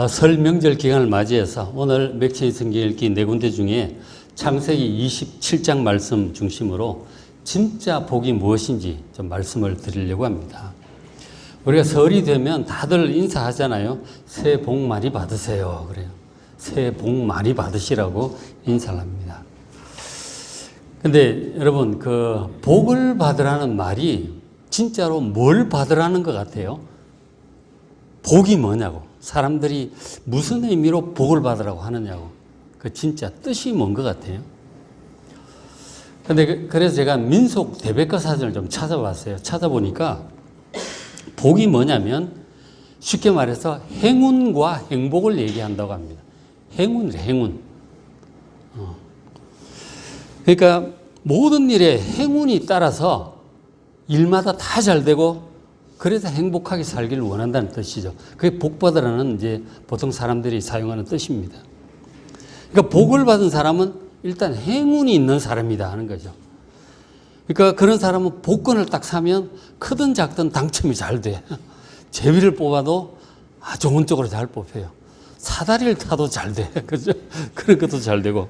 설 명절 기간을 맞이해서 오늘 맥체인 성경 읽기 네 군데 중에 창세기 27장 말씀 중심으로 진짜 복이 무엇인지 좀 말씀을 드리려고 합니다. 우리가 설이 되면 다들 인사하잖아요. 새해 복 많이 받으세요. 그래요. 새해 복 많이 받으시라고 인사를 합니다. 근데 여러분, 그 복을 받으라는 말이 진짜로 뭘 받으라는 것 같아요? 복이 뭐냐고. 사람들이 무슨 의미로 복을 받으라고 하느냐고. 그 진짜 뜻이 뭔 것 같아요? 근데 그래서 제가 민속 대백과 사전을 좀 찾아봤어요. 찾아보니까 복이 뭐냐면 쉽게 말해서 행운과 행복을 얘기한다고 합니다. 행운이래, 행운. 그러니까 모든 일에 행운이 따라서 일마다 다 잘 되고 그래서 행복하게 살기를 원한다는 뜻이죠. 그게 복 받으라는 이제 보통 사람들이 사용하는 뜻입니다. 그러니까 복을 받은 사람은 일단 행운이 있는 사람이다 하는 거죠. 그러니까 그런 사람은 복권을 딱 사면 크든 작든 당첨이 잘 돼. 제비를 뽑아도 좋은 쪽으로 잘 뽑혀요. 사다리를 타도 잘 돼. 그죠? 그런 것도 잘 되고.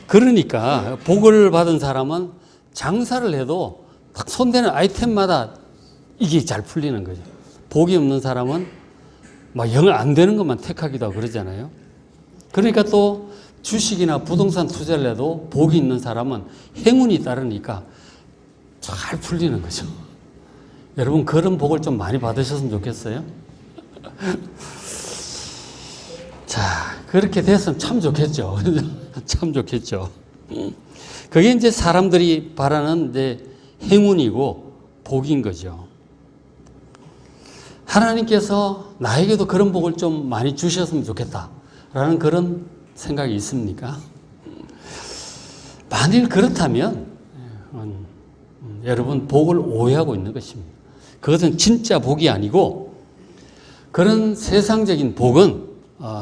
그러니까 복을 받은 사람은 장사를 해도 딱 손대는 아이템마다 이게 잘 풀리는 거죠. 복이 없는 사람은 막 영 안 되는 것만 택하기도 하고 그러잖아요. 그러니까 또 주식이나 부동산 투자를 해도 복이 있는 사람은 행운이 따르니까 잘 풀리는 거죠. 여러분, 그런 복을 좀 많이 받으셨으면 좋겠어요. 자, 그렇게 됐으면 참 좋겠죠. 참 좋겠죠. 그게 이제 사람들이 바라는 이제 행운이고 복인 거죠. 하나님께서 나에게도 그런 복을 좀 많이 주셨으면 좋겠다라는 그런 생각이 있습니까? 만일 그렇다면 여러분, 복을 오해하고 있는 것입니다. 그것은 진짜 복이 아니고 그런 세상적인 복은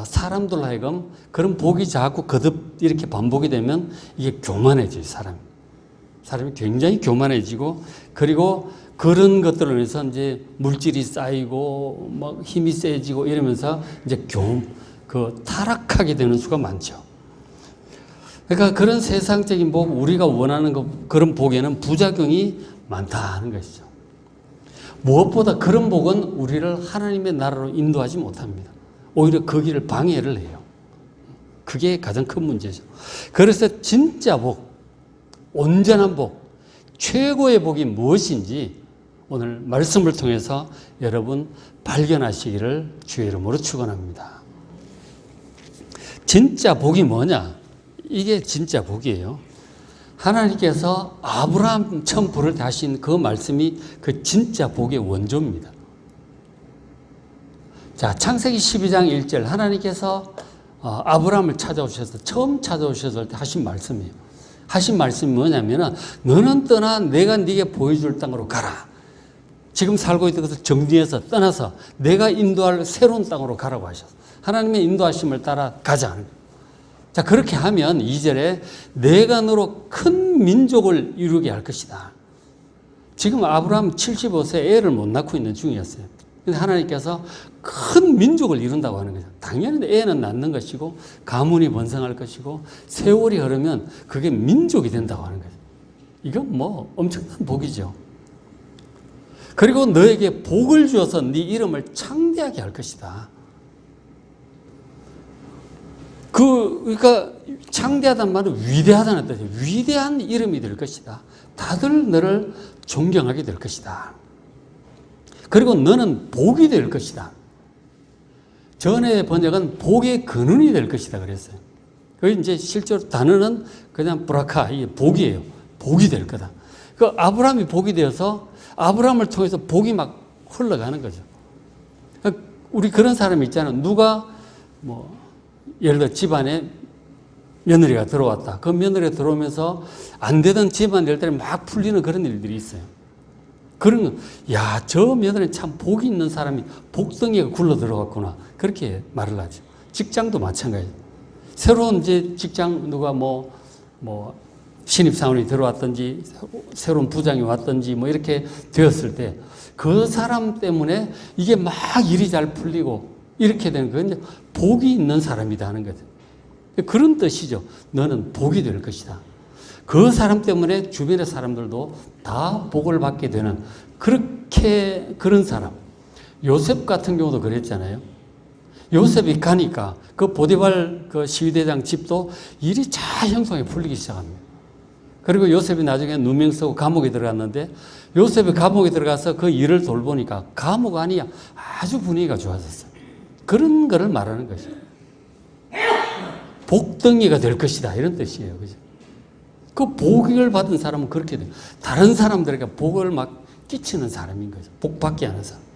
사람들로 하여금 그런 복이 자꾸 거듭 이렇게 반복이 되면 이게 교만해져요, 사람이 굉장히 교만해지고, 그리고 그런 것들을 위해서 이제 물질이 쌓이고 막 힘이 세지고 이러면서 이제 타락하게 되는 수가 많죠. 그러니까 그런 세상적인 복, 우리가 원하는 그런 복에는 부작용이 많다는 것이죠. 무엇보다 그런 복은 우리를 하나님의 나라로 인도하지 못합니다. 오히려 그 길을 방해를 해요. 그게 가장 큰 문제죠. 그래서 진짜 복, 온전한 복, 최고의 복이 무엇인지 오늘 말씀을 통해서 여러분 발견하시기를 주의 이름으로 축원합니다. 진짜 복이 뭐냐? 이게 진짜 복이에요. 하나님께서 아브라함 처음 부를 때 하신 그 말씀이 그 진짜 복의 원조입니다. 자, 창세기 12장 1절 하나님께서 아브라함을 처음 찾아오셨을 때 하신 말씀이에요. 하신 말씀이 뭐냐면은 너는 떠나 내가 네게 보여줄 땅으로 가라. 지금 살고 있는 것을 정리해서 떠나서 내가 인도할 새로운 땅으로 가라고 하셨어요. 하나님의 인도하심을 따라 가자. 자, 그렇게 하면 2절에 내가 너로 큰 민족을 이루게 할 것이다. 지금 아브라함 75세 애를 못 낳고 있는 중이었어요. 근데 하나님께서 큰 민족을 이룬다고 하는 거죠. 당연히 애는 낳는 것이고 가문이 번성할 것이고 세월이 흐르면 그게 민족이 된다고 하는 거죠. 이건 뭐 엄청난 복이죠. 그리고 너에게 복을 주어서 네 이름을 창대하게 할 것이다. 그러니까 창대하다는 말은 위대하다는 뜻이에요. 위대한 이름이 될 것이다. 다들 너를 존경하게 될 것이다. 그리고 너는 복이 될 것이다. 전에 번역은 복의 근원이 될 것이다 그랬어요. 그 이제 실제로 단어는 그냥 브라카, 이게 복이에요. 복이 될 거다. 그 아브라함이 복이 되어서 아브라함을 통해서 복이 막 흘러가는 거죠. 우리 그런 사람이 있잖아요. 누가 예를 들어 집안에 며느리가 들어왔다. 그 며느리가 들어오면서 안 되던 집안 일들이 막 풀리는 그런 일들이 있어요. 그런 저 며느리는 참 복이 있는 사람이 복덩이가 굴러 들어갔구나. 그렇게 말을 하죠. 직장도 마찬가지예요. 새로운 이제 직장 누가 신입사원이 들어왔든지 새로운 부장이 왔든지 이렇게 되었을 때 그 사람 때문에 이게 막 일이 잘 풀리고 이렇게 되는 건 이제 복이 있는 사람이다 하는 거죠. 그런 뜻이죠. 너는 복이 될 것이다. 그 사람 때문에 주변의 사람들도 다 복을 받게 되는 그런 사람. 요셉 같은 경우도 그랬잖아요. 요셉이 가니까 그 보디발 그 시위대장 집도 일이 잘 형성에 풀리기 시작합니다. 그리고 요셉이 나중에 누명 쓰고 감옥에 들어갔는데 요셉이 감옥에 들어가서 그 일을 돌보니까 감옥 안이 아주 분위기가 좋아졌어요. 그런 거를 말하는 것이죠. 복덩이가 될 것이다 이런 뜻이에요. 그죠? 그 복을 받은 사람은 그렇게 돼요. 다른 사람들에게 복을 막 끼치는 사람인 거죠. 복 받게 하는 사람.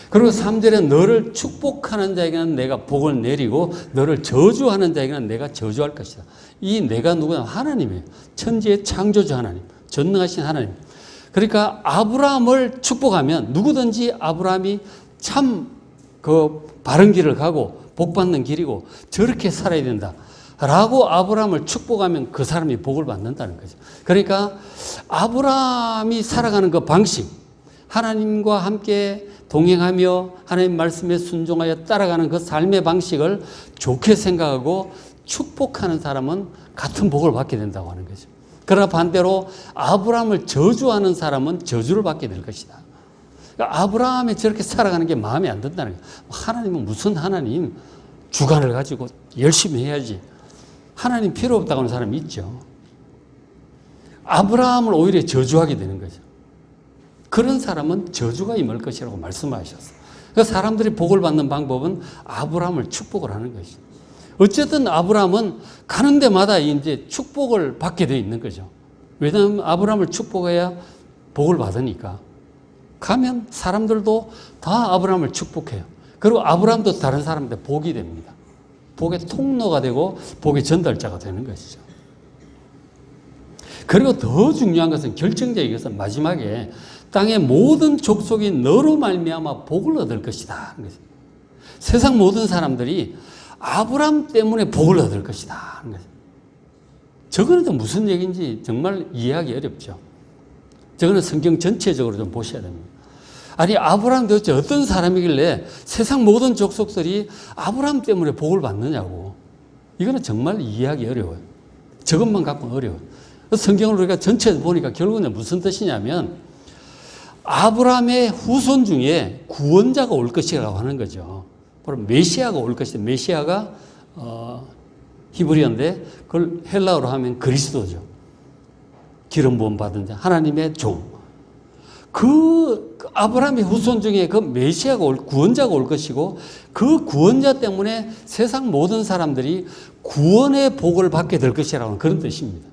그리고 3절에 너를 축복하는 자에게는 내가 복을 내리고 너를 저주하는 자에게는 내가 저주할 것이다. 이 내가 누구냐? 하나님이에요. 천지의 창조주 하나님. 전능하신 하나님. 그러니까 아브라함을 축복하면 누구든지 아브라함이 참 그 바른 길을 가고 복 받는 길이고 저렇게 살아야 된다. 라고 아브라함을 축복하면 그 사람이 복을 받는다는 거죠. 그러니까 아브라함이 살아가는 그 방식, 하나님과 함께 동행하며 하나님 말씀에 순종하여 따라가는 그 삶의 방식을 좋게 생각하고 축복하는 사람은 같은 복을 받게 된다고 하는 거죠. 그러나 반대로 아브라함을 저주하는 사람은 저주를 받게 될 것이다. 그러니까 아브라함이 저렇게 살아가는 게 마음에 안 든다는 거예요. 하나님은 무슨 하나님 주관을 가지고 열심히 해야지. 하나님 필요 없다고 하는 사람이 있죠. 아브라함을 오히려 저주하게 되는 거죠. 그런 사람은 저주가 임할 것이라고 말씀하셨어요. 그러니까 사람들이 복을 받는 방법은 아브라함을 축복을 하는 것이죠. 어쨌든 아브라함은 가는 데마다 이제 축복을 받게 되어 있는 거죠. 왜냐하면 아브라함을 축복해야 복을 받으니까. 가면 사람들도 다 아브라함을 축복해요. 그리고 아브라함도 다른 사람한테 복이 됩니다. 복의 통로가 되고 복의 전달자가 되는 것이죠. 그리고 더 중요한 것은 결정적인 것은 마지막에 땅의 모든 족속이 너로 말미암아 복을 얻을 것이다. 세상 모든 사람들이 아브라함 때문에 복을 얻을 것이다. 저거는 또 무슨 얘기인지 정말 이해하기 어렵죠. 저거는 성경 전체적으로 좀 보셔야 됩니다. 아니 아브라함 도대체 어떤 사람이길래 세상 모든 족속들이 아브라함 때문에 복을 받느냐고. 이거는 정말 이해하기 어려워요. 저것만 갖고는 어려워요. 성경을 우리가 전체에서 보니까 결국은 무슨 뜻이냐면 아브라함의 후손 중에 구원자가 올 것이라고 하는 거죠. 바로 메시아가 올 것이다. 메시아가 히브리어인데 그걸 헬라어로 하면 그리스도죠. 기름 부음 받은 자, 하나님의 종. 그 아브라함의 후손 중에 그 메시아가 구원자가 올 것이고 그 구원자 때문에 세상 모든 사람들이 구원의 복을 받게 될 것이라고 하는 그런 뜻입니다.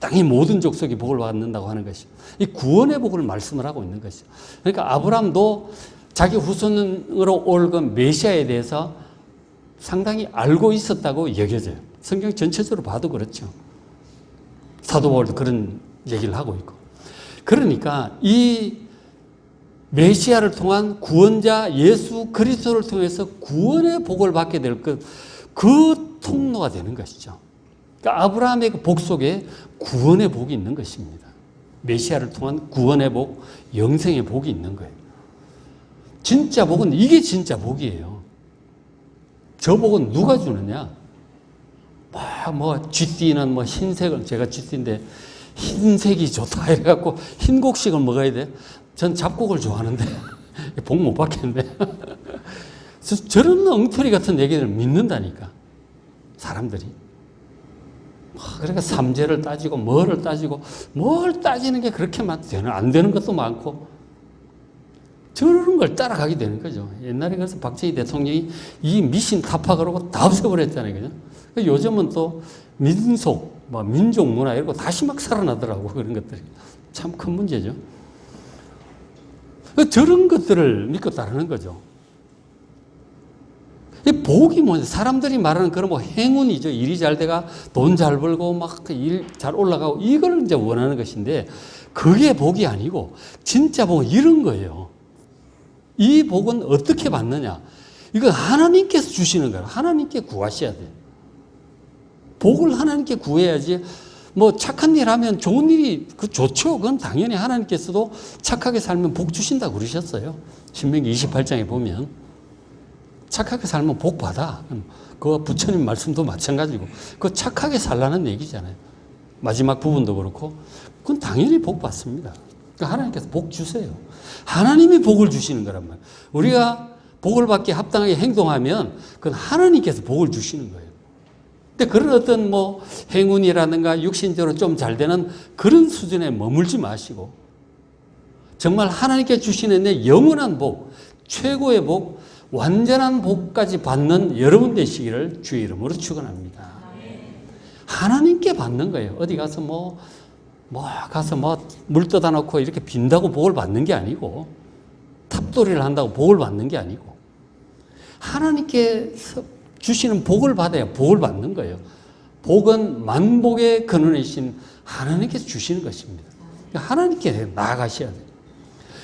땅의 모든 족속이 복을 받는다고 하는 것이죠. 이 구원의 복을 말씀을 하고 있는 것이죠. 그러니까 아브라함도 자기 후손으로 올 그 메시아에 대해서 상당히 알고 있었다고 여겨져요. 성경 전체적으로 봐도 그렇죠. 사도 바울도 그런 얘기를 하고 있고. 그러니까 이 메시아를 통한 구원자 예수 그리스도를 통해서 구원의 복을 받게 될 그 통로가 되는 것이죠. 그러니까 아브라함의 그 복 속에 구원의 복이 있는 것입니다. 메시아를 통한 구원의 복, 영생의 복이 있는 거예요. 진짜 복은 이게 진짜 복이에요. 저 복은 누가 주느냐? 쥐띠는 흰색을, 제가 쥐띠인데 흰색이 좋다 이래갖고 흰곡식을 먹어야 돼. 전 잡곡을 좋아하는데 복 못 받겠네. 저런 엉터리 같은 얘기를 믿는다니까 사람들이. 그러니까 삼재를 따지고 뭐를 따지고 뭘 따지는 게 그렇게 안 되는 것도 많고 저런 걸 따라가게 되는 거죠. 옛날에 그래서 박정희 대통령이 이 미신 타파 그러고 다 없애버렸잖아요. 그죠? 요즘은 또 민속, 민족 문화 이런 거 다시 막 살아나더라고. 그런 것들이. 참 큰 문제죠. 저런 것들을 믿고 따르는 거죠. 이 복이 뭐냐? 사람들이 말하는 그런 행운이죠. 일이 잘 돼가 돈 잘 벌고 막 일 잘 올라가고 이걸 이제 원하는 것인데 그게 복이 아니고 진짜 복은 이런 거예요. 이 복은 어떻게 받느냐? 이거 하나님께서 주시는 거예요. 하나님께 구하셔야 돼요. 복을 하나님께 구해야지. 착한 일 하면 좋은 일이 좋죠. 그건 당연히 하나님께서도 착하게 살면 복 주신다고 그러셨어요. 신명기 28장에 보면. 착하게 살면 복 받아. 그 부처님 말씀도 마찬가지고. 그 착하게 살라는 얘기잖아요. 마지막 부분도 그렇고. 그건 당연히 복 받습니다. 그러니까 하나님께서 복 주세요. 하나님이 복을 주시는 거란 말이에요. 우리가 복을 받기 합당하게 행동하면 그건 하나님께서 복을 주시는 거예요. 근데 그런 어떤 뭐 행운이라든가 육신적으로 좀 잘 되는 그런 수준에 머물지 마시고 정말 하나님께 주시는 내 영원한 복, 최고의 복, 완전한 복까지 받는 여러분 되시기를 주의 이름으로 축원합니다. 하나님께 받는 거예요. 어디 가서 가서 물 떠다 놓고 이렇게 빈다고 복을 받는 게 아니고 탑돌이를 한다고 복을 받는 게 아니고 하나님께 주시는 복을 받아야 복을 받는 거예요. 복은 만복의 근원이신 하나님께서 주시는 것입니다. 하나님께 나아가셔야 돼요.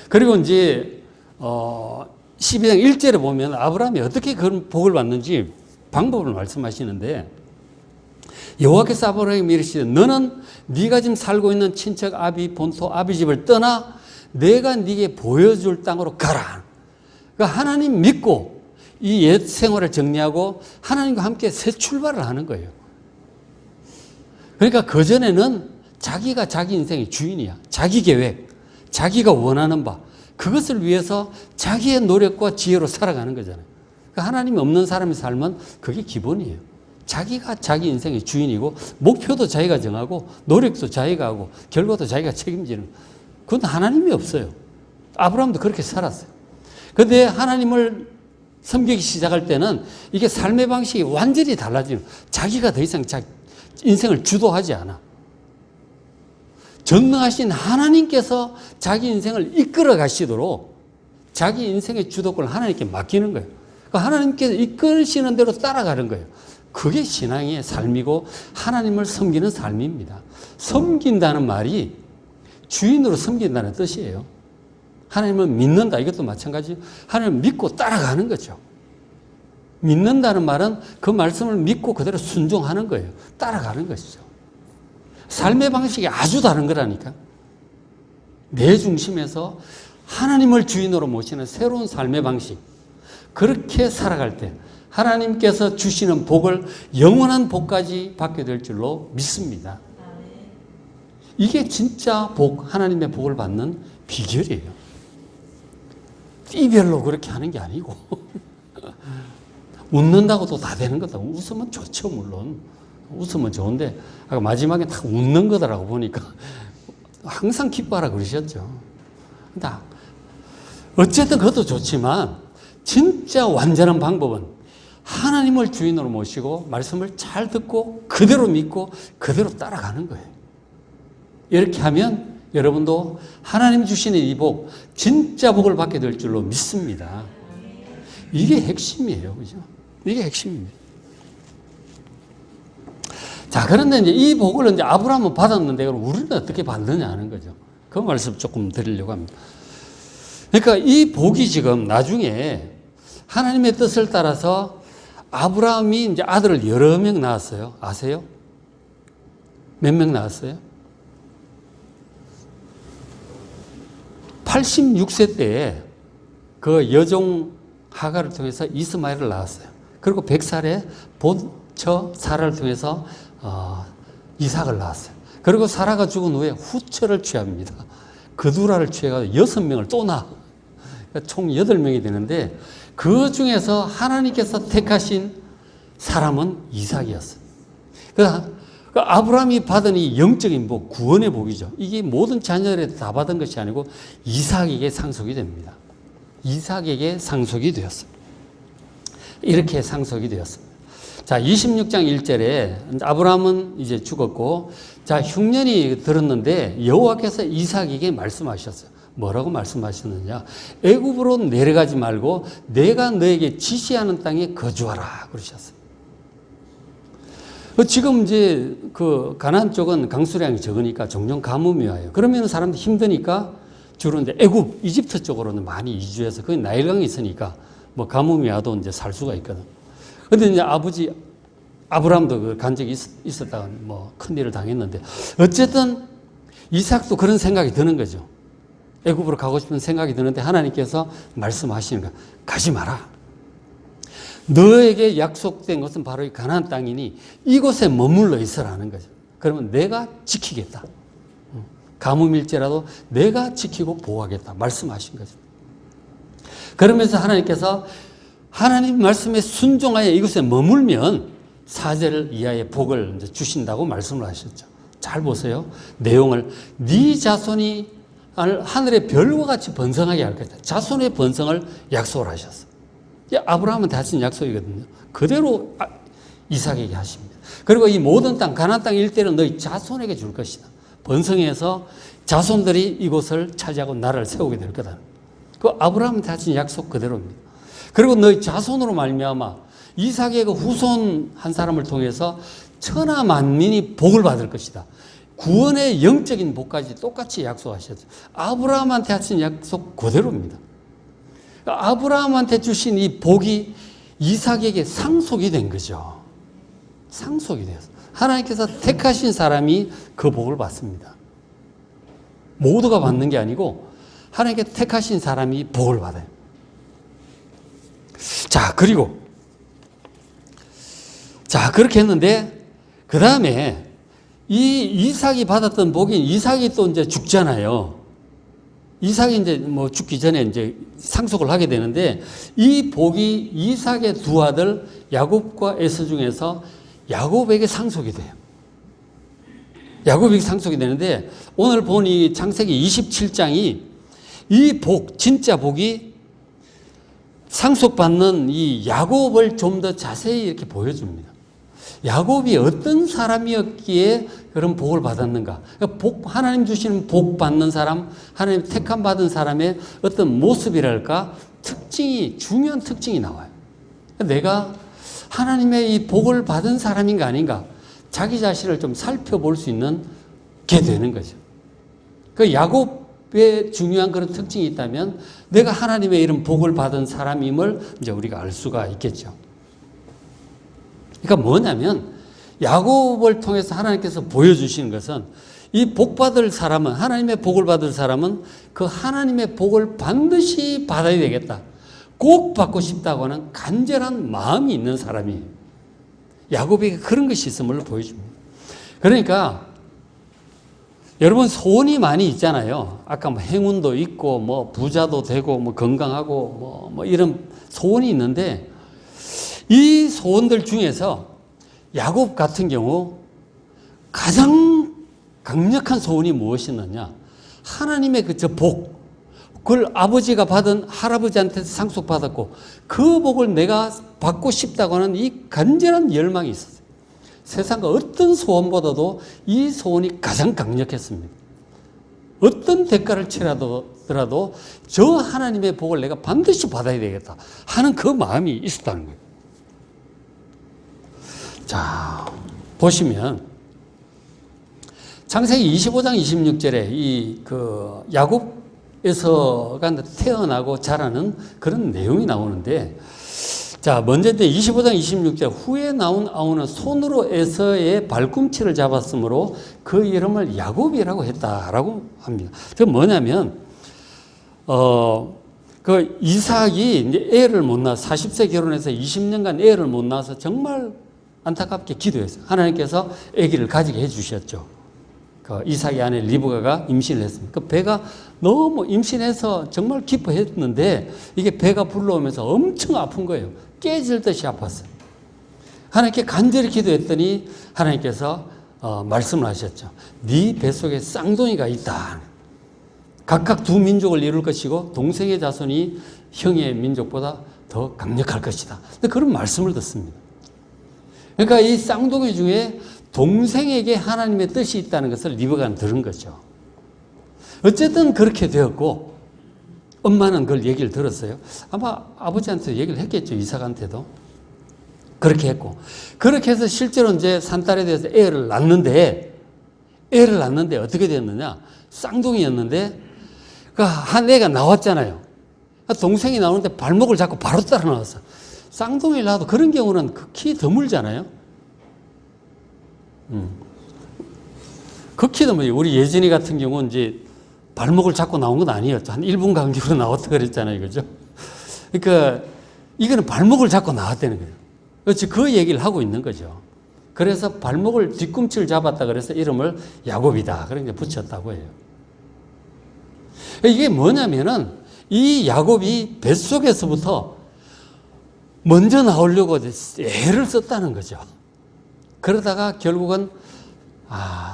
그리고 이제 12장 1절에 보면 아브라함이 어떻게 그런 복을 받는지 방법을 말씀하시는데 여호와께서 아브라함에게 이르시되 너는 네가 지금 살고 있는 친척 아비 본토 아비 집을 떠나 내가 네게 보여줄 땅으로 가라. 그러니까 하나님 믿고 이 옛 생활을 정리하고 하나님과 함께 새 출발을 하는 거예요. 그러니까 그전에는 자기가 자기 인생의 주인이야. 자기 계획, 자기가 원하는 바 그것을 위해서 자기의 노력과 지혜로 살아가는 거잖아요. 그러니까 하나님이 없는 사람의 삶은 그게 기본이에요. 자기가 자기 인생의 주인이고 목표도 자기가 정하고 노력도 자기가 하고 결과도 자기가 책임지는 그건 하나님이 없어요. 아브라함도 그렇게 살았어요. 그런데 하나님을 섬기기 시작할 때는 이게 삶의 방식이 완전히 달라지는 자기가 더 이상 인생을 주도하지 않아. 전능하신 하나님께서 자기 인생을 이끌어 가시도록 자기 인생의 주도권을 하나님께 맡기는 거예요. 그러니까 하나님께서 이끌시는 대로 따라가는 거예요. 그게 신앙의 삶이고 하나님을 섬기는 삶입니다. 섬긴다는 말이 주인으로 섬긴다는 뜻이에요. 하나님을 믿는다. 이것도 마찬가지예요. 하나님을 믿고 따라가는 거죠. 믿는다는 말은 그 말씀을 믿고 그대로 순종하는 거예요. 따라가는 것이죠. 삶의 방식이 아주 다른 거라니까. 내 중심에서 하나님을 주인으로 모시는 새로운 삶의 방식. 그렇게 살아갈 때 하나님께서 주시는 복을 영원한 복까지 받게 될 줄로 믿습니다. 이게 진짜 복, 하나님의 복을 받는 비결이에요. 띠별로 그렇게 하는 게 아니고 웃는다고 또 다 되는 거다. 웃으면 좋죠, 물론. 웃으면 좋은데 아까 마지막에 다 웃는 거더라고 보니까 항상 기뻐하라 그러셨죠. 근데 어쨌든 그것도 좋지만 진짜 완전한 방법은 하나님을 주인으로 모시고 말씀을 잘 듣고 그대로 믿고 그대로 따라가는 거예요. 이렇게 하면 여러분도 하나님 주시는 이 복, 진짜 복을 받게 될 줄로 믿습니다. 이게 핵심이에요. 그죠? 이게 핵심입니다. 자, 그런데 이제 이 복을 이제 아브라함은 받았는데, 그럼 우리는 어떻게 받느냐 하는 거죠. 그 말씀 조금 드리려고 합니다. 그러니까 이 복이 지금 나중에 하나님의 뜻을 따라서 아브라함이 이제 아들을 여러 명 낳았어요. 아세요? 몇 명 낳았어요? 86세 때에 그 여종 하가를 통해서 이스마엘을 낳았어요. 그리고 100살에 본처 사라를 통해서 이삭을 낳았어요. 그리고 사라가 죽은 후에 후처를 취합니다. 그두라를 취해가지고 6명을 또 낳아. 총 8명이 되는데 그 중에서 하나님께서 택하신 사람은 이삭이었어요. 그 아브라함이 받은 이 영적인 복, 구원의 복이죠. 이게 모든 자녀들에 다 받은 것이 아니고 이삭에게 상속이 됩니다. 이삭에게 상속이 되었어요. 이렇게 상속이 되었습니다. 자, 26장 1절에 아브라함은 이제 죽었고, 자, 흉년이 들었는데 여호와께서 이삭에게 말씀하셨어요. 뭐라고 말씀하셨느냐? 애굽으로 내려가지 말고 내가 너에게 지시하는 땅에 거주하라 그러셨어요. 지금 이제 그 가나안 쪽은 강수량이 적으니까 종종 가뭄이 와요. 그러면 사람들 힘드니까 주로 이제 애굽, 이집트 쪽으로는 많이 이주해서 거기 나일강이 있으니까 뭐 가뭄이 와도 이제 살 수가 있거든. 근데 이제 아버지 아브라함도 간 적이 있었다가 뭐 큰일을 당했는데 어쨌든 이삭도 그런 생각이 드는 거죠. 애굽으로 가고 싶은 생각이 드는데 하나님께서 말씀하시는 거야. 가지 마라. 너에게 약속된 것은 바로 이 가나안 땅이니 이곳에 머물러 있으라는 거죠. 그러면 내가 지키겠다. 가뭄일지라도 내가 지키고 보호하겠다 말씀하신 거죠. 그러면서 하나님께서 하나님 말씀에 순종하여 이곳에 머물면 사제를 이하의 복을 이제 주신다고 말씀을 하셨죠. 잘 보세요. 내용을 네 자손이 하늘의 별과 같이 번성하게 할 것이다. 자손의 번성을 약속을 하셨어요. 아브라함한테 하신 약속이거든요. 그대로 이삭에게 하십니다. 그리고 이 모든 땅 가나안 땅 일대를 너희 자손에게 줄 것이다. 번성해서 자손들이 이곳을 차지하고 나라를 세우게 될 거다. 그 아브라함한테 하신 약속 그대로입니다. 그리고 너희 자손으로 말미암아 이삭의 그 후손 한 사람을 통해서 천하 만민이 복을 받을 것이다. 구원의 영적인 복까지 똑같이 약속하셨죠. 아브라함한테 하신 약속 그대로입니다. 아브라함한테 주신 이 복이 이삭에게 상속이 된 거죠. 상속이 되었어요. 하나님께서 택하신 사람이 그 복을 받습니다. 모두가 받는 게 아니고 하나님께 택하신 사람이 복을 받아요. 자, 그리고 그렇게 했는데 그 다음에 이 이삭이 받았던 복인 이삭이 또 이제 죽잖아요. 이삭이 이제 뭐 죽기 전에 이제 상속을 하게 되는데 이 복이 이삭의 두 아들 야곱과 에서 중에서 야곱에게 상속이 돼요. 야곱에게 상속이 되는데 오늘 본 이 창세기 27장이 이 복, 진짜 복이 상속받는 이 야곱을 좀 더 자세히 이렇게 보여줍니다. 야곱이 어떤 사람이었기에 그런 복을 받았는가. 하나님 주시는 복 받는 사람, 하나님 택함 받은 사람의 어떤 모습이랄까, 특징이, 중요한 특징이 나와요. 내가 하나님의 이 복을 받은 사람인가 아닌가, 자기 자신을 좀 살펴볼 수 있는 게 되는 거죠. 그 야곱의 중요한 그런 특징이 있다면 내가 하나님의 이런 복을 받은 사람임을 이제 우리가 알 수가 있겠죠. 그러니까 뭐냐면 야곱을 통해서 하나님께서 보여주시는 것은 이 복 받을 사람은, 하나님의 복을 받을 사람은 그 하나님의 복을 반드시 받아야 되겠다. 꼭 받고 싶다고 하는 간절한 마음이 있는 사람이에요. 야곱에게 그런 것이 있음을 보여줍니다. 그러니까 여러분 소원이 많이 있잖아요. 아까 뭐 행운도 있고 뭐 부자도 되고 뭐 건강하고 뭐 이런 소원이 있는데 이 소원들 중에서 야곱 같은 경우 가장 강력한 소원이 무엇이었느냐? 하나님의 그 복, 그걸 아버지가 받은 할아버지한테 상속받았고 그 복을 내가 받고 싶다고 하는 이 간절한 열망이 있었어요. 세상과 어떤 소원보다도 이 소원이 가장 강력했습니다. 어떤 대가를 치르더라도 저 하나님의 복을 내가 반드시 받아야 되겠다 하는 그 마음이 있었다는 거예요. 자, 보시면 창세기 25장 26절에 야곱에서가 태어나고 자라는 그런 내용이 나오는데, 자, 먼저 이제 25장 26절 후에 나온 아우는 손으로 에서의 발꿈치를 잡았으므로 그 이름을 야곱이라고 했다라고 합니다. 그 뭐냐면 그 이삭이 이제 애를 못 낳아 40세 결혼해서 20년간 애를 못 낳아서 정말 안타깝게 기도했어요. 하나님께서 아기를 가지게 해주셨죠. 그 이삭의 아내 리브가가 임신을 했습니다. 그 배가 너무 임신해서 정말 기뻐했는데 이게 배가 불러오면서 엄청 아픈 거예요. 깨질 듯이 아팠어요. 하나님께 간절히 기도했더니 하나님께서 말씀을 하셨죠. 네 뱃속에 쌍둥이가 있다. 각각 두 민족을 이룰 것이고 동생의 자손이 형의 민족보다 더 강력할 것이다. 그런 말씀을 듣습니다. 그러니까 이 쌍둥이 중에 동생에게 하나님의 뜻이 있다는 것을 리브가는 들은 거죠. 어쨌든 그렇게 되었고 엄마는 그걸 얘기를 들었어요. 아마 아버지한테 얘기를 했겠죠. 이삭한테도. 그렇게 했고. 그렇게 해서 실제로 이제 산딸에 대해서 애를 낳는데 어떻게 됐느냐. 쌍둥이였는데 한 애가 나왔잖아요. 동생이 나오는데 발목을 잡고 바로 따라 나왔어. 쌍둥이를 낳아도 그런 경우는 극히 드물잖아요. 극히 드물어요. 우리 예진이 같은 경우는 이제 발목을 잡고 나온 건 아니었죠. 한 1분 간격으로 나왔다 그랬잖아요. 그죠? 그러니까 이거는 발목을 잡고 나왔다는 거예요. 그렇지, 그 얘기를 하고 있는 거죠. 그래서 발목을 뒤꿈치를 잡았다 그래서 이름을 야곱이다. 그렇게 붙였다고 해요. 이게 뭐냐면은 이 야곱이 뱃속에서부터 먼저 나오려고 애를 썼다는 거죠. 그러다가 결국은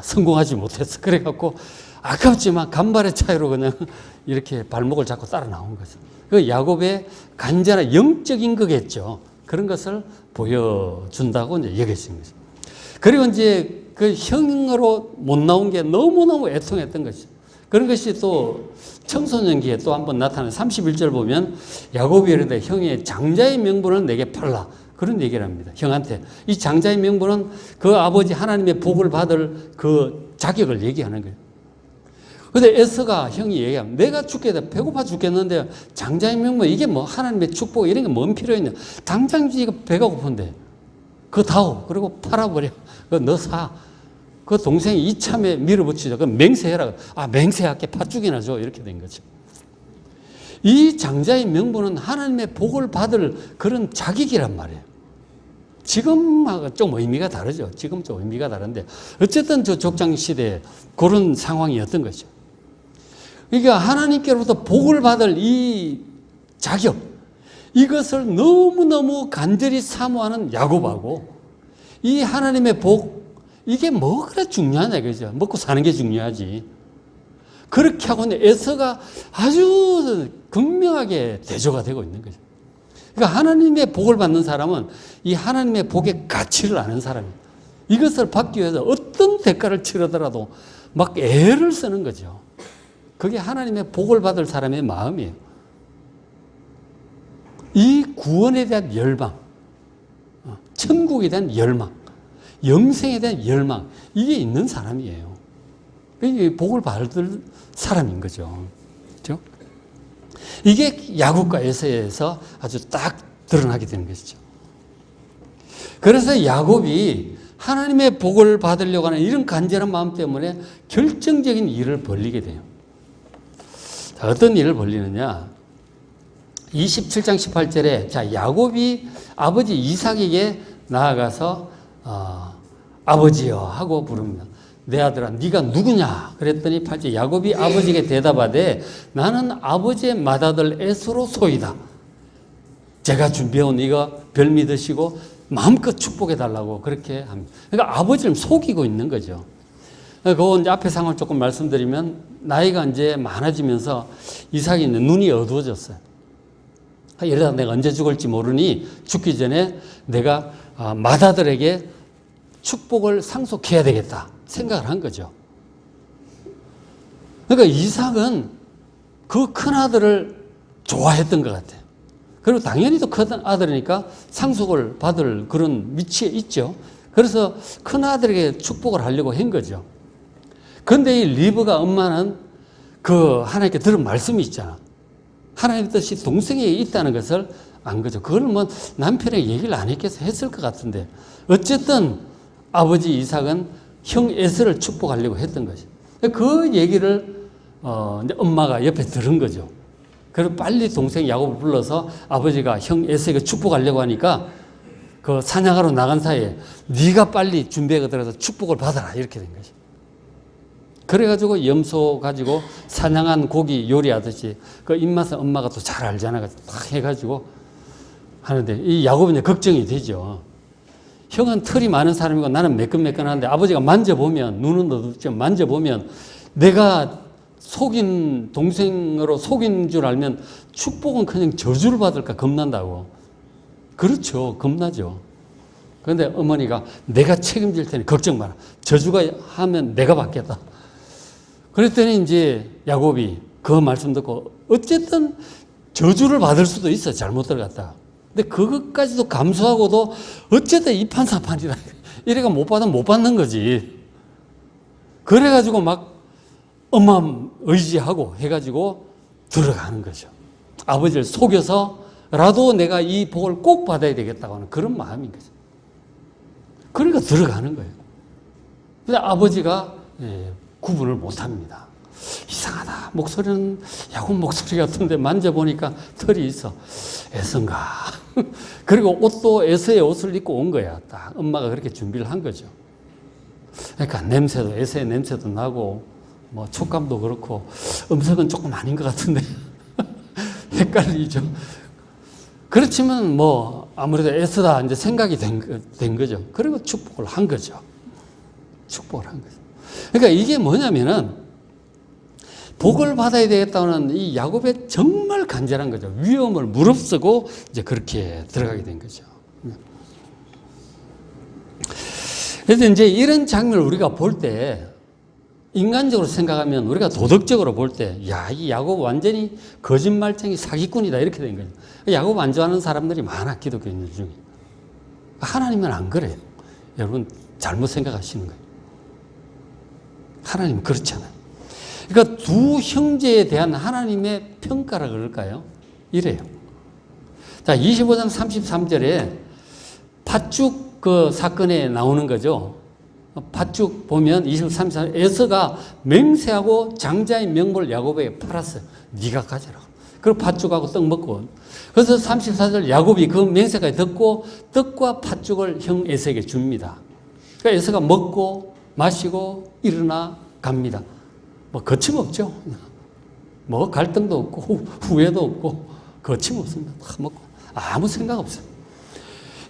성공하지 못했어. 그래갖고 아깝지만 간발의 차이로 그냥 이렇게 발목을 잡고 따라 나온 거죠. 그 야곱의 간절한 영적인 거겠죠. 그런 것을 보여준다고 이제 여겨집니다. 그리고 이제 그 형으로 못 나온 게 너무너무 애통했던 것이죠. 그런 것이 또 청소년기에 또 한번 나타나는 31절 보면 야곱이 이르되 형의 장자의 명분을 내게 팔라. 그런 얘기를 합니다. 형한테. 이 장자의 명분은 그 아버지 하나님의 복을 받을 그 자격을 얘기하는 거예요. 근데 에서가 형이 얘기하면 내가 죽겠다. 배고파 죽겠는데 장자의 명분 이게 뭐 하나님의 축복 이런 게 뭔 필요 있냐. 당장 지가 배가 고픈데 그거 다오. 그리고 팔아버려. 그거 너 사. 그 동생이 이참에 밀어붙이자. 그 맹세해라. 맹세할게. 팥죽이나 줘. 이렇게 된 거죠. 이 장자의 명분은 하나님의 복을 받을 그런 자격이란 말이에요. 지금하고 좀 의미가 다르죠. 지금 좀 의미가 다른데 어쨌든 저 족장시대에 그런 상황이었던 거죠. 그러니까 하나님께로부터 복을 받을 이 자격, 이것을 너무너무 간절히 사모하는 야곱하고 이 하나님의 복, 이게 뭐 그래 중요하냐 그죠? 먹고 사는 게 중요하지. 그렇게 하고는 에서가 아주 극명하게 대조가 되고 있는 거죠. 그러니까 하나님의 복을 받는 사람은 이 하나님의 복의 가치를 아는 사람이에요. 이것을 받기 위해서 어떤 대가를 치르더라도 막 애를 쓰는 거죠. 그게 하나님의 복을 받을 사람의 마음이에요. 이 구원에 대한 열망, 천국에 대한 열망, 영생에 대한 열망, 이게 있는 사람이에요. 이게 복을 받을 사람인 거죠. 그렇죠? 이게 야곱과 에서에서 아주 딱 드러나게 되는 것이죠. 그래서 야곱이 하나님의 복을 받으려고 하는 이런 간절한 마음 때문에 결정적인 일을 벌리게 돼요. 자, 어떤 일을 벌리느냐? 27장 18절에 자, 야곱이 아버지 이삭에게 나아가서 아버지여 하고 부릅니다. 내 아들아 네가 누구냐? 그랬더니 8절 야곱이 아버지에게 대답하되 나는 아버지의 맏아들 에서로 소이다. 제가 준비해온 이거 별 믿으시고 마음껏 축복해 달라고 그렇게 합니다. 그러니까 아버지를 속이고 있는 거죠. 그 이제 앞에 상황을 조금 말씀드리면 나이가 이제 많아지면서 이삭이 눈이 어두워졌어요. 이러다 내가 언제 죽을지 모르니 죽기 전에 내가 맏아들에게 축복을 상속해야 되겠다 생각을 한 거죠. 그러니까 이삭은 그 큰아들을 좋아했던 것 같아요. 그리고 당연히 또 큰아들이니까 상속을 받을 그런 위치에 있죠. 그래서 큰아들에게 축복을 하려고 한 거죠. 그런데 이 리브가 엄마는 그 하나님께 들은 말씀이 있잖아. 하나님의 뜻이 동생에게 있다는 것을 안 거죠. 그걸 뭐 남편에게 얘기를 안 했겠어 했을 것 같은데 어쨌든 아버지 이삭은 형 에서를 축복하려고 했던 거죠. 그 얘기를 이제 엄마가 옆에 들은 거죠. 그리고 빨리 동생 야곱을 불러서 아버지가 형 에서에게 축복하려고 하니까 그 사냥하러 나간 사이에 네가 빨리 준비해 들어서 축복을 받아라 이렇게 된 거죠. 그래가지고 염소 가지고 사냥한 고기 요리하듯이 그 입맛은 엄마가 또 잘 알잖아. 막 해가지고 하는데 이 야곱은 이제 걱정이 되죠. 형은 털이 많은 사람이고 나는 매끈매끈한데 아버지가 만져보면 눈은 어둡지만 만져보면 내가 속인 동생으로 속인 줄 알면 축복은 그냥 저주를 받을까 겁난다고. 그렇죠. 겁나죠. 그런데 어머니가 내가 책임질 테니 걱정 마라. 저주가 하면 내가 받겠다. 그랬더니 이제 야곱이 그 말씀 듣고 어쨌든 저주를 받을 수도 있어. 잘못 들어갔다. 근데 그것까지도 감수하고도 어쨌든 이판사판이라. 이래가 못 받으면 못 받는 거지. 그래가지고 막 엄마 의지하고 해가지고 들어가는 거죠. 아버지를 속여서라도 내가 이 복을 꼭 받아야 되겠다고 하는 그런 마음인 거죠. 그러니까 들어가는 거예요. 근데 아버지가 구분을 못합니다. 이상하다. 목소리는 야곱 목소리 같은데 만져보니까 털이 있어. 애쓴가. 그리고 옷도 에서의 옷을 입고 온 거야. 딱 엄마가 그렇게 준비를 한 거죠. 그러니까 냄새도, 에서의 냄새도 나고, 뭐 촉감도 그렇고, 음색은 조금 아닌 것 같은데. 헷갈리죠. 그렇지만 뭐, 아무래도 에서다 이제 생각이 된 거죠. 그리고 축복을 한 거죠. 축복을 한 거죠. 그러니까 이게 뭐냐면은, 복을 받아야 되겠다는 이 야곱의 정말 간절한 거죠. 위험을 무릅쓰고 이제 그렇게 들어가게 된 거죠. 그래서 이제 이런 장면을 우리가 볼 때, 인간적으로 생각하면 우리가 도덕적으로 볼 때, 야, 이 야곱 완전히 거짓말쟁이 사기꾼이다. 이렇게 된 거죠. 야곱 안 좋아하는 사람들이 많아, 기독교인들 중에. 하나님은 안 그래요. 여러분, 잘못 생각하시는 거예요. 하나님은 그렇잖아요. 그러니까 두 형제에 대한 하나님의 평가라 그럴까요? 이래요. 자, 25장 33절에 팥죽 그 사건에 나오는 거죠. 팥죽 보면 23절 에서가 맹세하고 장자의 명분을 야곱에게 팔았어요. 네가 가져라. 그리고 팥죽하고 떡 먹고. 그래서 34절 야곱이 그 맹세까지 듣고 떡과 팥죽을 형 에서에게 줍니다. 그러니까 에서가 먹고 마시고 일어나 갑니다. 뭐 거침없죠. 뭐 갈등도 없고 후회도 없고 거침없습니다. 다 먹고 아무 생각 없어요.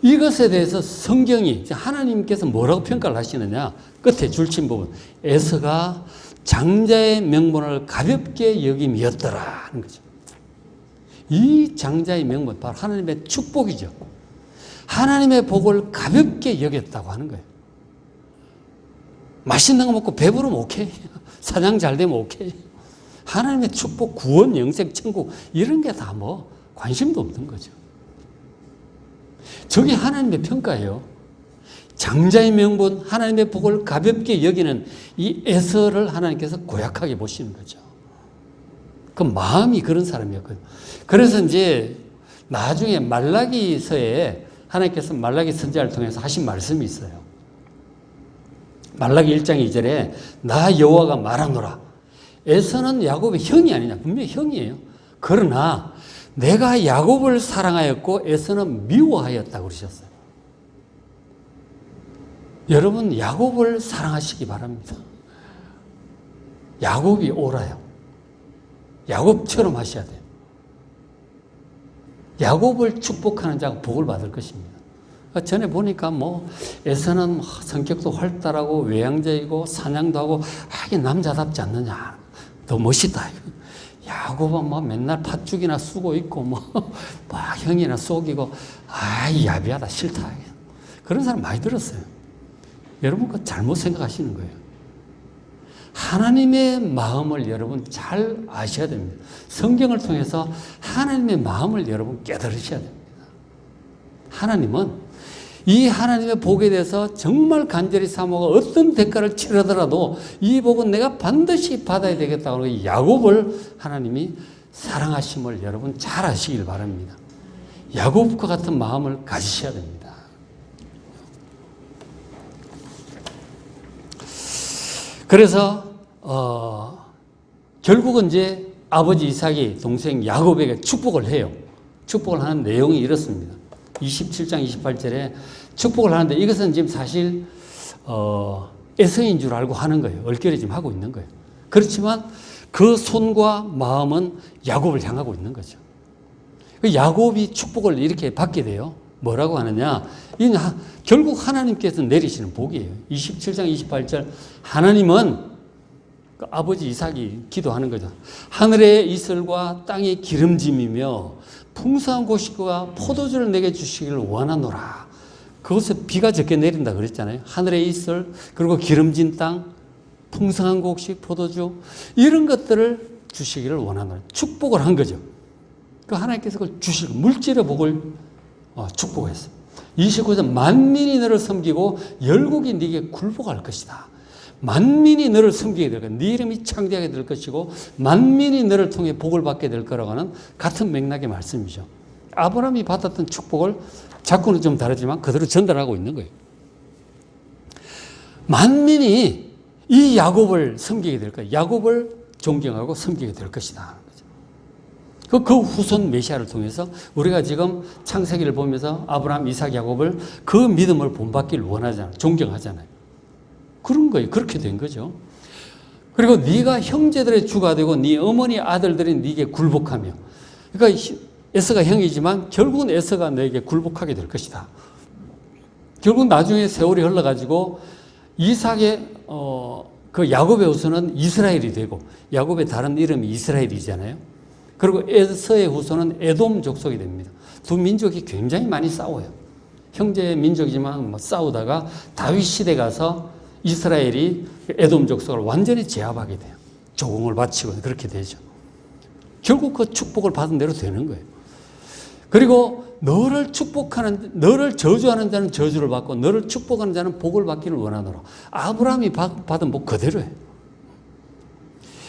이것에 대해서 성경이 하나님께서 뭐라고 평가를 하시느냐, 끝에 줄친 부분, 에서가 장자의 명분을 가볍게 여김이었더라 하는 거죠. 이 장자의 명분 바로 하나님의 축복이죠. 하나님의 복을 가볍게 여겼다고 하는 거예요. 맛있는 거 먹고 배부르면 오케이. 사냥 잘 되면 오케이. 하나님의 축복, 구원, 영생, 천국 이런 게 다 뭐 관심도 없는 거죠. 저게 하나님의 평가예요. 장자의 명분, 하나님의 복을 가볍게 여기는 이 에서를 하나님께서 고약하게 보시는 거죠. 그 마음이 그런 사람이었거든요. 그래서 이제 나중에 말라기서에 하나님께서 말라기 선지자를 통해서 하신 말씀이 있어요. 말라기 1장 2절에 나 여호와가 말하노라. 에서는 야곱의 형이 아니냐. 분명히 형이에요. 그러나 내가 야곱을 사랑하였고 에서는 미워하였다고 그러셨어요. 여러분 야곱을 사랑하시기 바랍니다. 야곱이 옳아요. 야곱처럼 하셔야 돼요. 야곱을 축복하는 자가 복을 받을 것입니다. 전에 보니까 뭐 에서는 성격도 활달하고 외향적이고 사냥도 하고 하긴 남자답지 않느냐. 더 멋있다. 야곱은 뭐 맨날 팥죽이나 쓰고 있고 뭐 형이나 속이고 야비하다 싫다. 그런 사람 많이 들었어요. 여러분 그거 잘못 생각하시는 거예요. 하나님의 마음을 여러분 잘 아셔야 됩니다. 성경을 통해서 하나님의 마음을 여러분 깨달으셔야 됩니다. 하나님은 이 하나님의 복에 대해서 정말 간절히 사모하고 어떤 대가를 치르더라도 이 복은 내가 반드시 받아야 되겠다고 야곱을 하나님이 사랑하심을 여러분 잘 아시길 바랍니다. 야곱과 같은 마음을 가지셔야 됩니다. 그래서 결국은 이제 아버지 이삭이 동생 야곱에게 축복을 해요. 축복을 하는 내용이 이렇습니다. 27장 28절에 축복을 하는데 이것은 지금 사실 에서인 줄 알고 하는 거예요. 얼결이 지금 하고 있는 거예요. 그렇지만 그 손과 마음은 야곱을 향하고 있는 거죠. 야곱이 축복을 이렇게 받게 돼요. 뭐라고 하느냐? 결국 하나님께서 내리시는 복이에요. 27장 28절 하나님은 아버지 이삭이 기도하는 거죠. 하늘의 이슬과 땅의 기름짐이며 풍성한 곳과 포도주를 내게 주시기를 원하노라. 그곳에 비가 적게 내린다 그랬잖아요. 하늘의 이슬 그리고 기름진 땅 풍성한 곡식 포도주 이런 것들을 주시기를 원하노라. 축복을 한 거죠. 그 하나님께서 그걸 주시고 물질의 복을 축복했어요. 29절 만민이 너를 섬기고 열국이 네게 굴복할 것이다. 만민이 너를 섬기게 될 거야. 네 이름이 창대하게 될 것이고 만민이 너를 통해 복을 받게 될 거라고 하는 같은 맥락의 말씀이죠. 아브라함이 받았던 축복을 자꾸는 좀 다르지만 그대로 전달하고 있는 거예요. 만민이 이 야곱을 섬기게 될 거야. 야곱을 존경하고 섬기게 될 것이다. 그 후손 메시아를 통해서 우리가 지금 창세기를 보면서 아브라함, 이삭, 야곱을 그 믿음을 본받기를 원하잖아요. 존경하잖아요. 그런 거예요. 그렇게 된 거죠. 그리고 네가 형제들의 주가 되고 네 어머니 아들들이 네게 굴복하며, 그러니까 에서가 형이지만 결국은 에서가 너에게 굴복하게 될 것이다. 결국 나중에 세월이 흘러가지고 이삭의 그 야곱의 후손은 이스라엘이 되고, 야곱의 다른 이름이 이스라엘이잖아요. 그리고 에서의 후손은 에돔 족속이 됩니다. 두 민족이 굉장히 많이 싸워요. 형제 민족이지만 뭐 싸우다가 다윗 시대 가서 이스라엘이 에돔 족속을 완전히 제압하게 돼요. 조공을 바치고 그렇게 되죠. 결국 그 축복을 받은 대로 되는 거예요. 그리고 너를 축복하는, 너를 저주하는 자는 저주를 받고 너를 축복하는 자는 복을 받기를 원하노라. 아브라함이 받은 복 그대로예요.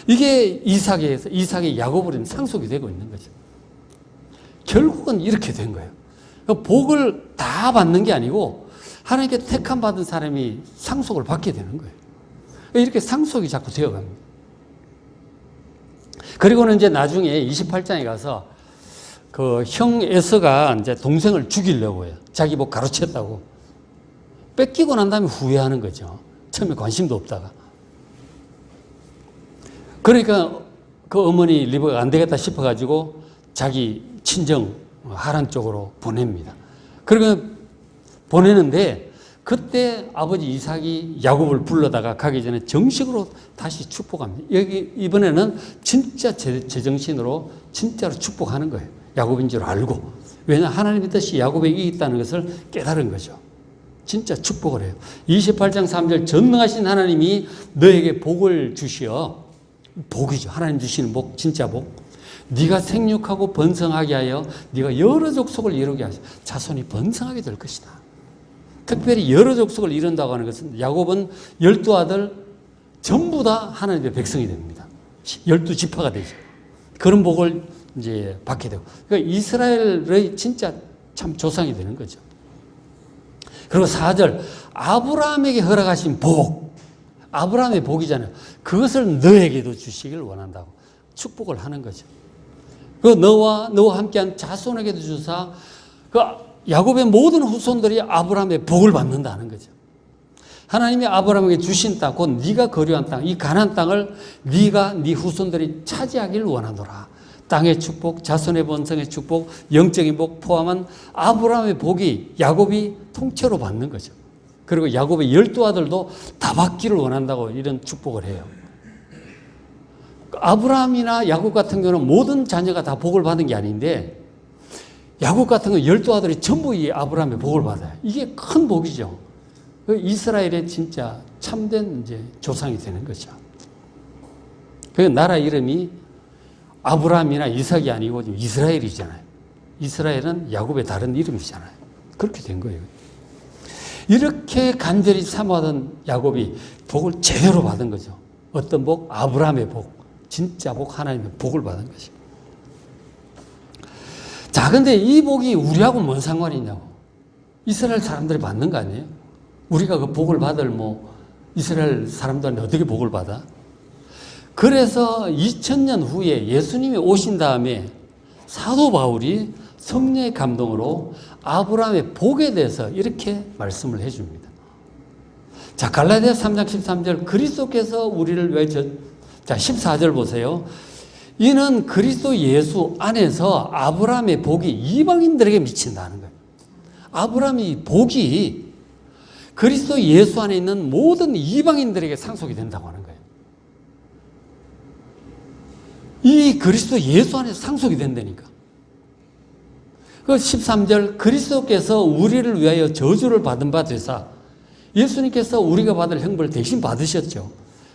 이게 이삭의 야곱으로 상속이 되고 있는 거죠. 결국은 이렇게 된 거예요. 복을 다 받는 게 아니고 하나님께 택함 받은 사람이 상속을 받게 되는 거예요. 이렇게 상속이 자꾸 되어 갑니다. 그리고는 이제 나중에 28장에 가서 그 형 에서가 이제 동생을 죽이려고 해요. 자기 복 가로챘다고. 뺏기고 난 다음에 후회하는 거죠. 처음에 관심도 없다가. 그러니까 그 어머니 리브가 안 되겠다 싶어가지고 자기 친정 하란 쪽으로 보냅니다. 그리고 보내는데 그때 아버지 이삭이 야곱을 불러다가 가기 전에 정식으로 다시 축복합니다. 여기 이번에는 진짜 제정신으로 진짜로 축복하는 거예요. 야곱인 줄 알고. 왜냐하면 하나님의 뜻이 야곱에게 있다는 것을 깨달은 거죠. 진짜 축복을 해요. 28장 3절 전능하신 하나님이 너에게 복을 주시어, 복이죠. 하나님 주시는 복, 진짜 복. 네가 생육하고 번성하게 하여 네가 여러 족속을 이루게 하시오. 자손이 번성하게 될 것이다. 특별히 여러 족속을 이룬다고 하는 것은 야곱은 12아들 전부 다 하나님의 백성이 됩니다. 12지파가 되죠. 그런 복을 이제 받게 되고. 그러니까 이스라엘의 진짜 참 조상이 되는 거죠. 그리고 4절 아브라함에게 허락하신 복, 아브라함의 복이잖아요. 그것을 너에게도 주시길 원한다고 축복을 하는 거죠. 그 너와 함께한 자손에게도 주사 그 야곱의 모든 후손들이 아브라함의 복을 받는다는 거죠. 하나님이 아브라함에게 주신 땅, 곧 네가 거류한 땅, 이 가나안 땅을 네가 네 후손들이 차지하기를 원하노라. 땅의 축복, 자손의 번성의 축복, 영적인 복 포함한 아브라함의 복이 야곱이 통째로 받는 거죠. 그리고 야곱의 12아들도 다 받기를 원한다고 이런 축복을 해요. 아브라함이나 야곱 같은 경우는 모든 자녀가 다 복을 받은 게 아닌데 야곱 같은 경우 12아들이 전부 이 아브라함의 복을 받아요. 이게 큰 복이죠. 이스라엘의 진짜 참된 이제 조상이 되는 거죠. 그 나라 이름이 아브라함이나 이삭이 아니고 이스라엘이잖아요. 이스라엘은 야곱의 다른 이름이잖아요. 그렇게 된 거예요. 이렇게 간절히 사모하던 야곱이 복을 제대로 받은 거죠. 어떤 복? 아브라함의 복. 진짜 복, 하나님의 복을 받은 것이. 자, 근데 이 복이 우리하고 뭔 상관이냐고. 이스라엘 사람들이 받는 거 아니에요? 우리가 그 복을 받을 이스라엘 사람들은 어떻게 복을 받아? 그래서 2000년 후에 예수님이 오신 다음에 사도 바울이 성령의 감동으로 아브라함의 복에 대해서 이렇게 말씀을 해줍니다. 자, 갈라디아 3장 13절 그리스도께서 우리를 위해 자, 14절 보세요. 이는 그리스도 예수 안에서 아브라함의 복이 이방인들에게 미친다는 거예요. 아브라함의 복이 그리스도 예수 안에 있는 모든 이방인들에게 상속이 된다고 하는 거예요. 이 그리스도 예수 안에서 상속이 된다니까. 그 13절 그리스도께서 우리를 위하여 저주를 받은 바 되사 예수님께서 우리가 받을 형벌을 대신 받으셨죠.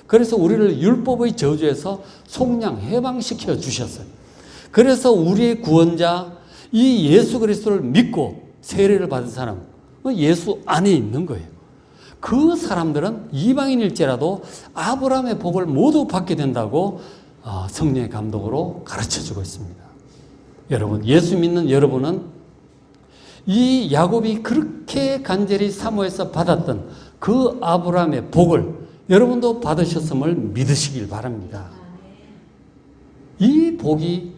그래서 우리를 율법의 저주에서 속량 해방시켜 주셨어요. 그래서 우리의 구원자 이 예수 그리스도를 믿고 세례를 받은 사람 예수 안에 있는 거예요. 그 사람들은 이방인일지라도 아브라함의 복을 모두 받게 된다고 성령의 감동으로 가르쳐주고 있습니다. 여러분, 예수 믿는 여러분은 이 야곱이 그렇게 간절히 사모해서 받았던 그 아브라함의 복을 여러분도 받으셨음을 믿으시길 바랍니다. 이 복이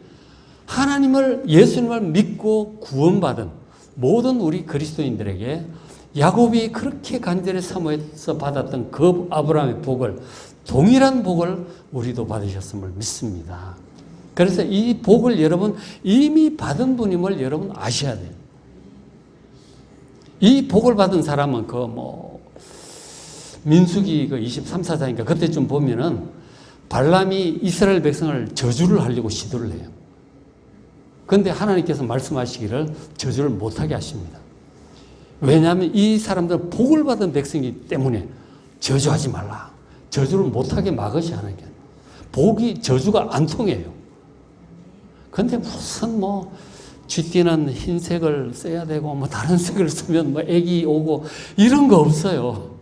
하나님을, 예수님을 믿고 구원받은 모든 우리 그리스도인들에게 야곱이 그렇게 간절히 사모해서 받았던 그 아브라함의 복을, 동일한 복을 우리도 받으셨음을 믿습니다. 그래서 이 복을 여러분 이미 받은 분임을 여러분 아셔야 돼요. 이 복을 받은 사람은 민수기 23, 4장인가 그때쯤 보면은 발람이 이스라엘 백성을 저주를 하려고 시도를 해요. 그런데 하나님께서 말씀하시기를 저주를 못하게 하십니다. 왜냐하면 이 사람들은 복을 받은 백성이기 때문에 저주하지 말라. 저주를 못하게 막으셔야 하는 게 복이, 저주가 안 통해요. 그런데 무슨 쥐띠는 흰색을 써야 되고 다른 색을 쓰면 애기 오고 이런 거 없어요.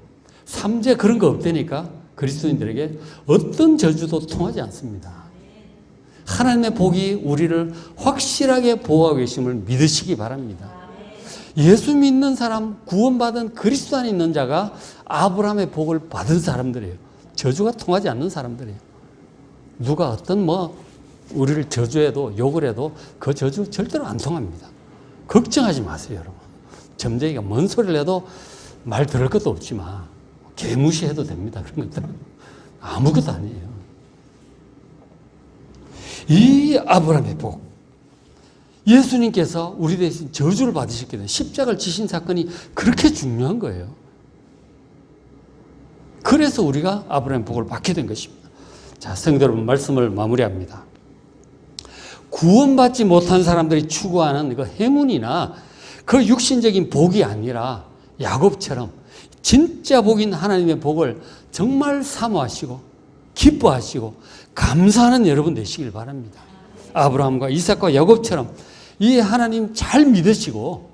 삼재 그런 거 없다니까. 그리스도인들에게 어떤 저주도 통하지 않습니다. 하나님의 복이 우리를 확실하게 보호하고 계심을 믿으시기 바랍니다. 예수 믿는 사람, 구원받은 그리스도 안에 있는 자가 아브라함의 복을 받은 사람들이에요. 저주가 통하지 않는 사람들이에요. 누가 어떤 우리를 저주해도 욕을 해도 그 저주 절대로 안 통합니다. 걱정하지 마세요, 여러분. 점쟁이가 뭔 소리를 해도 말 들을 것도 없지만 개무시해도 됩니다. 그런 것들은 아무것도 아니에요. 이 아브라함의 복, 예수님께서 우리 대신 저주를 받으셨기 때문에 십자가를 지신 사건이 그렇게 중요한 거예요. 그래서 우리가 아브라함의 복을 받게 된 것입니다. 자, 성도 여러분, 말씀을 마무리합니다. 구원받지 못한 사람들이 추구하는 그 행운이나 그 육신적인 복이 아니라 야곱처럼 진짜 복인 하나님의 복을 정말 사모하시고 기뻐하시고 감사하는 여러분 되시길 바랍니다. 아브라함과 이삭과 야곱처럼 이 하나님 잘 믿으시고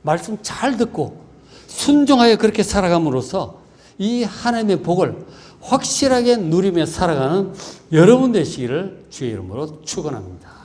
말씀 잘 듣고 순종하여 그렇게 살아감으로써 이 하나님의 복을 확실하게 누리며 살아가는 여러분 되시기를 주의 이름으로 축원합니다.